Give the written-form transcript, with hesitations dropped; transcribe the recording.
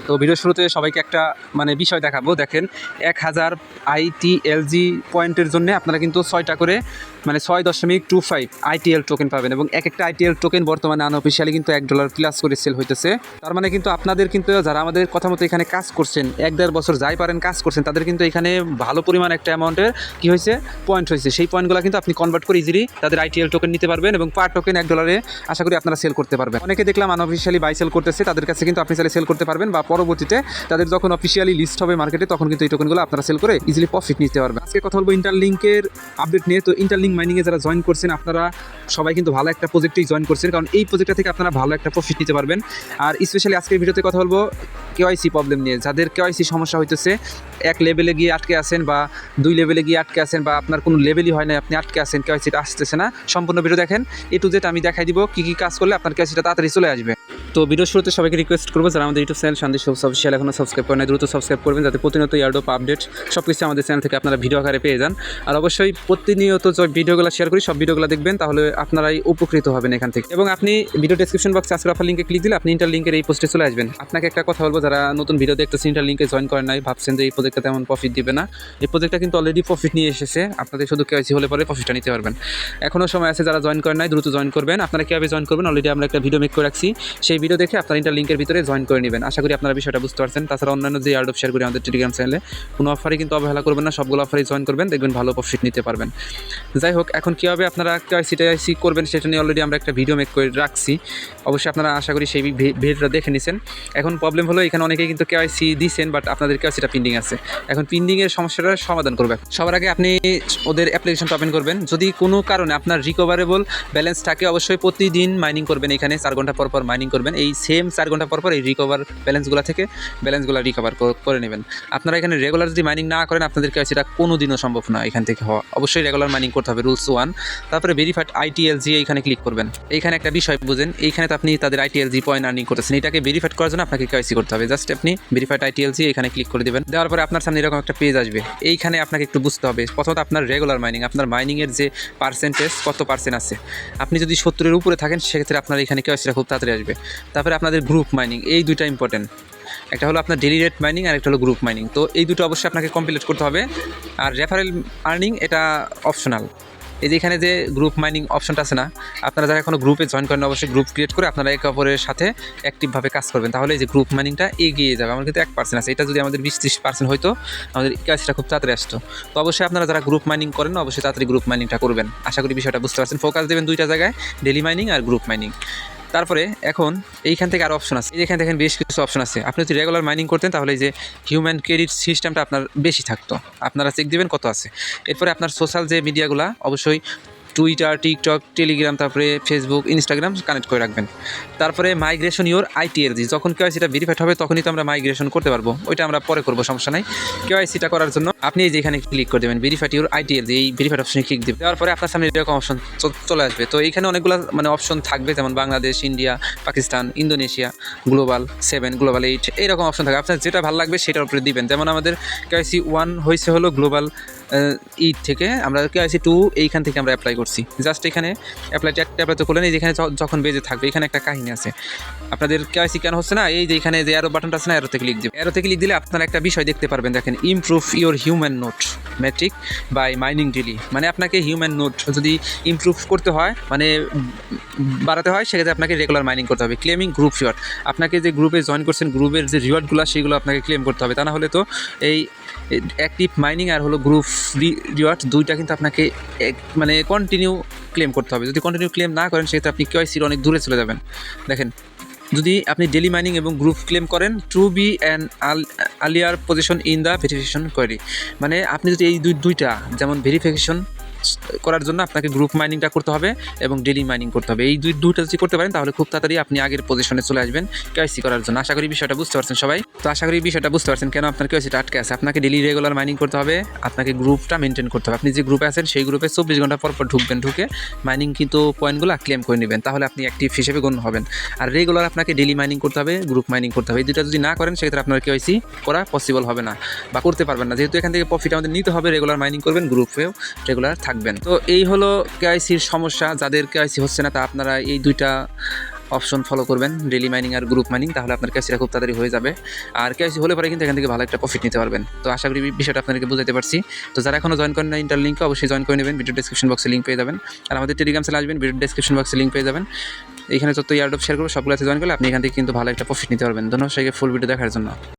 তো ভিডিও শুরুতে সবাইকে একটা বিষয় দেখাবো। দেখেন 1000 ITLG পয়েন্টের জন্য আপনারা কিন্তু 6টা করে 6.25 ITL টোকেন পাবেন এবং একটা ITL টোকেন বর্তমানে আনঅফিশিয়ালি কিন্তু $1 প্লাস করে সেল হইতেছে। তার মানে কিন্তু আপনাদের কিন্তু যারা আমাদের কথা মতো এখানে কাজ করছেন 1-1.5 বছর যাই পারেন কাজ করছেন তাদের কিন্তু এখানে ভালো পরিমাণ একটা অ্যামাউন্টের কি হয়েছে পয়েন্ট হয়েছে। সেই পয়েন্টগুলো কিন্তু আপনি কনভার্ট করে ইজিলি তাদের ITL টোকেন নিতে পারবেন এবং পার টোকেন $1 আশা করি আপনারা সেল করতে পারবেন। অনেকে দেখলাম আনঅফিশিয়ালি বাই সেল করতেছে, তাদের কাছে কিন্তু আপনি চাইলে সেল করতে পারবেন বা পরবর্তীতে তাদের যখন অফিশিয়ালি লিস্ট হবে মার্কেটে তখন কিন্তু এই টোকেনগুলো আপনারা সেল করে ইজিলি প্রফিট নিতে পারবেন। আজকে কথা বলবো ইন্টারলিঙ্কের আপডেট নিয়ে। তো ইন্টারলিঙ্ক মাইনিংয়ে যারা জয়েন করছেন আপনারা সবাই কিন্তু ভালো একটা প্রজেক্টেই জয়েন করছেন, কারণ এই প্রজেক্টটা থেকে আপনারা ভালো একটা প্রফিট নিতে পারবেন। আর স্পেশালি আজকের ভিডিওতে কথা বলবো KYC প্রবলেম নিয়ে। যাদের KYC সমস্যা হইতেছে, 1 লেভেলে গিয়ে আটকে আছেন বা 2 লেভেলে গিয়ে আটকে আছেন বা আপনার কোনো লেভেলই হয় না, আপনি আটকে আছেন, KYCটা আসতেছে না, সম্পূর্ণ ভিডিও দেখেন। A to Z আমি দেখাই দিব কী কী কাজ করলে আপনার KYCটা তাড়াতাড়ি চলে আসবে। তো ভিডিও শুরুতে সবাইকে রিকোয়েস্ট করবো যারা আমাদের ইউটিউব চ্যানেল শান্তি শোকস অফিসিয়াল এখনও সাবস্ক্রাইব করেন দ্রুত সাবস্ক্রাইব করবেন, যাতে প্রতিনিয়ত ইয়ারড্রপ আপডেট সব কিছু আমাদের চ্যানেল থেকে আপনারা ভিডিও আকারে পেয়ে যান। আর অবশ্যই প্রতিনিয়ত যে ভিডিওগুলো শেয়ার করি সব ভিডিওগুলো দেখবেন, তাহলে আপনারাই উপকৃত হবেন এখান থেকে। এবং আপনি ভিডিও ডেসক্রিপশন বক্সে আজকের অফার লিঙ্কে ক্লিক দিলে আপনি ইন্টারলিঙ্কের এই পোস্টে চলে আসবেন। আপনাকে একটা কথা বলবো, যারা নতুন ভিডিও দেখতেছেন ইন্টারলিঙ্কে জয়েন করেন নাই, ভাবছেন যে এই প্রজেক্টটা তেমন প্রফিট দিবে না, এই প্রজেক্টটা কিন্তু অলরেডি প্রফিট নিয়ে এসেছে। আপনাদের শুধু KYC হলে পরে প্রফিটটা নিতে পারবেন। এখনও সময় আছে, যারা জয়েন করেন নাই দ্রুত জয়েন করবেন। আপনারা কীভাবে জয়েন করবেন অলরেডি আমরা একটা ভিডিও মেক করে রাখছি, সেই ভিডিও দেখে আপনারা ইন্টারলিঙ্কের ভিতরে জয়েন করে নেবেন। আশা করি আপনারা বিষয়টা বুঝতে পারছেন। তাছাড়া অন্যান্য যে ইয়ারড্রপ শেয়ার করি আমাদের টেলিগ্রাম চ্যানেলে, কোনো অফারই কিন্তু অবহেলা করবেন না, সবগুলো অফারই জয়েন করবেন, দেখবেন ভালো প্রফিট নিতে পারবেন। যাই হোক, এখন কীভাবে আপনারা KYC করবেন সেটা নিয়ে অলরেডি আমরা একটা ভিডিও মেক করে রাখছি, অবশ্যই আপনারা আশা করি সেই ভিডিওটা দেখে নিছেন। এখন প্রবলেম হলো এখানে অনেকেই কিন্তু KYC দিচ্ছেন বাট আপনাদের KYCটা পেন্ডিং আছে। এখন পেন্ডিংয়ের সমস্যাটা সমাধান করবে। সবার আগে আপনি ওদের অ্যাপ্লিকেশনটা ওপেন করবেন। যদি কোনো কারণে আপনার রিকভারেবল ব্যালেন্স থাকে অবশ্যই প্রতিদিন মাইনিং করবেন, এখানে 4 ঘন্টা পর পর মাইনিং করবেন। এই সেম 4 ঘন্টা পর পর এই রিকভার ব্যালেন্সগুলো থেকে ব্যালেন্সগুলো রিকভার করে নেবেন। আপনারা এখানে রেগুলার যদি মাইনিং না করেন আপনাদের KYCটা কোনো দিনও সম্ভব না এখান থেকে হওয়া। অবশ্যই রেগুলার মাইনিং করতে হবে, রুলস 1। তারপরে ভেরিফাইড ITLG এইখানে ক্লিক করবেন। এইখানে একটা বিষয় বুঝেন, এইখানে তো আপনি তাদের ITLG পয়েন্ট আর্নিং করতেছেন, এটাকে ভেরিফাইড করার জন্য আপনাকে KYC করতে হবে। জাস্ট আপনি ভেরিফাইড ITLG এখানে ক্লিক করে দেবেন। দেওয়ার পরে আপনার সামনে এরকম একটা পেজ আসবে। এইখানে আপনাকে একটু বুঝতে হবে, প্রথমত আপনার রেগুলার মাইনিং, আপনার মাইনিংয়ের যে পার্সেন্টেজ কত পার্সেন্ট আছে। আপনি যদি 70-এর উপরে থাকেন সেক্ষেত্রে আপনার এখানে KYCটা খুব তাড়াতাড়ি আসবে। তারপরে আপনাদের গ্রুপ মাইনিং, এই দুইটা ইম্পর্টেন্ট। একটা হলো আপনার ডেলি রেট মাইনিং আর একটা হলো গ্রুপ মাইনিং। তো এই দুটো অবশ্যই আপনাকে কমপ্লিট করতে হবে। আর রেফারেল আর্নিং এটা অপশনাল। এই যে এখানে যে গ্রুপ মাইনিং অপশনটা আছে না, আপনারা যারা এখনো গ্রুপে জয়েন করেন অবশ্যই গ্রুপ ক্রিয়েট করে আপনারা একে অপরের সাথে অ্যাক্টিভভাবে কাজ করবেন, তাহলে এই যে গ্রুপ মাইনিংটা এগিয়ে যাবে। আমার কিন্তু 1% আছে, এটা যদি আমাদের 20-30% হয়তো আমাদের KYCটা খুব তাড়াতাড়ি আসতো। তো অবশ্যই আপনারা যারা গ্রুপ মাইনিং করেন অবশ্যই তাড়াতাড়ি গ্রুপ মাইনিংটা করবেন। আশা করি বিষয়টা বুঝতে পারছেন। ফোকাস দেবেন দুইটা জায়গায়, ডেলি মাইনিং আর গ্রুপ মাইনিং। তারপরে এখন এইখান থেকে আরও অপশন আছে, এইখানে দেখেন বেশ কিছু অপশন আছে। আপনি যদি রেগুলার মাইনিং করতেন তাহলে এই যে হিউম্যান ক্রেডিট সিস্টেমটা আপনার বেশি থাকতো, আপনারা চেক দিবেন কত আছে। এরপরে আপনার সোশ্যাল যে মিডিয়াগুলো অবশ্যই টুইটার, টিকটক, টেলিগ্রাম, তারপরে ফেসবুক, ইনস্টাগ্রাম কানেক্ট করে রাখবেন। তারপরে মাইগ্রেশন ইওর ITLG, যখন KYCটা ভেরিফাইড হবে তখনই তো আমরা মাইগ্রেশন করতে পারবো, ওইটা আমরা পরে করবো, সমস্যা নাই। KYCটা করার জন্য আপনি এই যে এখানে ক্লিক করে দেবেন, ভেরিফাইড ইওর ITLG, এই ভেরিফাইড অপশনে ক্লিক দেবেন। দেওয়ার পরে আপনার সামনে এরকম অপশন চলে আসবে। তো এইখানে অনেকগুলো অপশন থাকবে, যেমন Bangladesh, India, Pakistan, Indonesia, global 7, global 8, এইরকম অপশন থাকে। আপনার যেটা ভালো লাগবে সেটার উপরে দিবেন। যেমন আমাদের KYC 1 হয়েছে হলো গ্লোবাল 8 থেকে, আমরা KYC 2 এইখান থেকে আমরা অ্যাপ্লাই করছি। জাস্ট এখানে অ্যাপ্লাই তো করলেন, এই যেখানে যখন বেজে থাকবে এখানে একটা কাহিনী আছে, আপনাদের KYC কেন হচ্ছে না, এই যে এখানে যে অ্যারো বাটনটা আছে না, অ্যারোতে ক্লিক দিবেন। অ্যারোতে ক্লিক দিলে আপনারা একটা বিষয় দেখতে পারবেন, দেখেন improve your human note metric by mining daily. আপনাকে হিউম্যান নোট যদি ইমপ্রুভ করতে হয়, বাড়াতে হয়, সেক্ষেত্রে আপনাকে রেগুলার মাইনিং করতে হবে। ক্লেমিং গ্রুপ রিওয়ার্ড, আপনাকে যে গ্রুপে জয়েন করছেন গ্রুপের যে রিওয়ার্ডগুলো সেগুলো আপনাকে ক্লেম করতে হবে, তা না হলে তো এই অ্যাক্টিভ মাইনিং আর হলো গ্রুপ রিওয়ার্ড দুইটা কিন্তু আপনাকে কন্টিনিউ ক্লেম করতে হবে। যদি কন্টিনিউ ক্লেম না করেন সেক্ষেত্রে আপনি KYCর অনেক দূরে চলে যাবেন। দেখেন, যদি আপনি ডেলি মাইনিং এবং গ্রুপ ক্লেম করেন to be an earlier position in the verification query, আপনি যদি এই দুইটা, যেমন ভেরিফিকেশন করার জন্য আপনাকে গ্রুপ মাইনিংটা করতে হবে এবং ডেলি মাইনিং করতে হবে, এই দুইটা যদি করতে পারেন তাহলে খুব তাড়াতাড়ি আপনি আগের পজিশনে চলে আসবেন KYC করার জন্য। আশা করি বিষয়টা বুঝতে পারছেন সবাই। তো আশা করি বিষয়টা বুঝতে পারছেন কেন আপনার KYCটা আটকে আছে। আপনাকে ডেলি রেগুলার মাইনিং করতে হবে, আপনাকে গ্রুপটা মেনটেন করতে হবে। আপনি যে গ্রুপে আছেন সেই গ্রুপে 24 ঘন্টা পর পর ঢুকবেন, ঢুকে মাইনিং কিন্তু পয়েন্টগুলো ক্লেম করে নেবেন, তাহলে আপনি অ্যাক্টিভ হিসেবে গণ্য হবেন। আর রেগুলার আপনাকে ডেলি মাইনিং করতে হবে, গ্রুপ মাইনিং করতে হবে। এই দুটো যদি না করেন সেক্ষেত্রে আপনার KYC করা পসিবল হবে না বা করতে পারবেন না, যেহেতু এখান থেকে প্রফিট আমাদের নিতে হবে। রেগুলার মাইনিং করবেন, গ্রুপেও রেগুলার থাকবেন। তো এই হলো KYCর সমস্যা। যাদের KYC হচ্ছে না তা আপনারা এই দুইটা অপশন ফলো করবেন, ডেইলি মাইনিং আর গ্রুপ মাইনিং, তাহলে আপনার কেওয়াইসিটা খুব তাড়াতাড়ি হয়ে যাবে। আর কেওয়াইসি হলে পরে কিন্তু এখান থেকে ভালো একটা প্রফিট নিতে পারবেন। তো আশা করি বিষয়টা আপনাদেরকে বুঝাতে পারছি। তো যারা এখনও জয়েন করেন না ইন্টার লিঙ্কে অবশ্যই জয়েন করে নেবেন, ভিডিও ডেসক্রিপশন বক্সে লিঙ্ক পেয়ে যাবেন। আর আমাদের টেলিগ্রাম চ্যানেলে আসবেন, ভিডিও ডেসক্রিপশন বক্সে লিঙ্ক পেয়ে যাবেন। এখানে যত ইয়ারড্রপ শেয়ার করবো সবগুলোতে জয়েন করলে আপনি এখান থেকে কিন্তু ভালো একটা প্রফিট নিতে পারবেন। ধন্যবাদ সবাইকে ফুল ভিডিও দেখার জন্য।